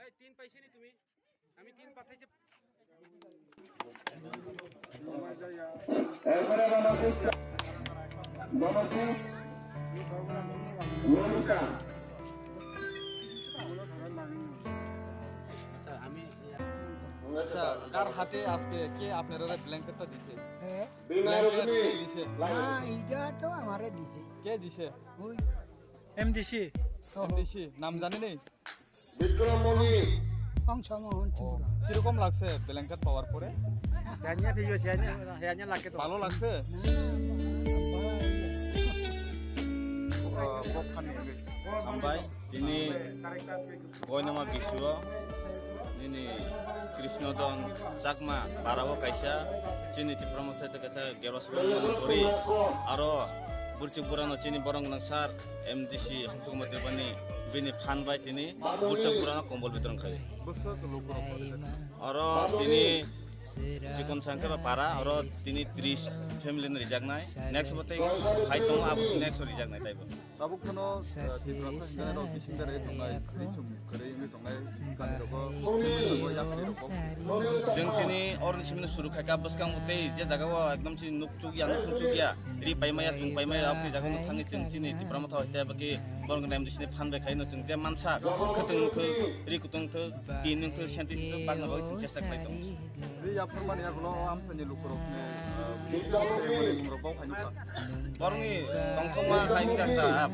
এই 3 পাইছি নি তুমি আমি 3 পাঠাইছি এরপরে গণসিক ললিতা আচ্ছা আমি আচ্ছা কার হাতে আজকে কে আপনারা ব্ল্যাঙ্কেটটা দিছে বিনয় ব্ল্যাঙ্কেট রজনী কে দিছে এইটা তো আমারে দিছে কে দিছে ওই এমডিসি দিছি নাম জানি নেই বিক্রম মল্লিক অংশগ্রহণ ত্রিপুরা কিরকম লাগছে ব্ল্যাঙ্কেট পাওয়ার পরে হ্যাঁ ঠিক আছে হ্যাঁ লাগে তো ভালো লাগছে हामबाय दिनै गयनामा बिसुआव दिनै कृष्णदन चाकमा बाराव कायसा चिनि तिप्रमथे तकासा गेरसपरि आरो बुरचि बुरानो चिनि बरं नांसार एमडिसि हांसुगमतिबानि बिनि फानबाय दिनै बुरचि बुरानो कम्बल बितरन खायो बसो लोक आरो दिनै चिकन संख्या बारा आरो दिनै 30 फेमिलि रिजाकनाय नेक्स्ट बते फाइ दं आबु नेक्स्ट रिजाकनाय टाइप ताबुखनो तिब्राखौ हिंगाराव बिसिंगारे दंनाय खैचुम खरै दंनाय गानिरबो याखनि रकम जों दिनै अरनिसिमनो सुरु खायका बसकां मते जे जागाव एकदम सि नुकचुगिया नुकचुगिया रि पाइमाया जुं पाइमाया आपनि जागाव थाङि जों सिनि तिब्रामथा हयते बाकी बरं नाम दिसिनि फानबाय खायनो जों जे मानसा खतंखो रि कुतंखो तिनंखो शान्तिखो बागना बाय जों चेष्टा खालायदों रि याफोरमानि आगुनो आमथानि लुकरफने रबाव हायनुका बरंनि दंखमा खायदा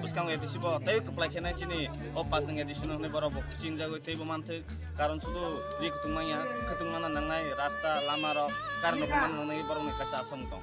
बसकां एदिसिबो तै कप्लाय खेनाय चिनि अ पास नंग एदिसिन होने बरब कुचिं जागो तैबो मानथे कारण सुदु रि कुतंमाया खतंमाना नांनाय रास्ता लामा र कारण नंग नांनाय बरंनि कासा आसाम दं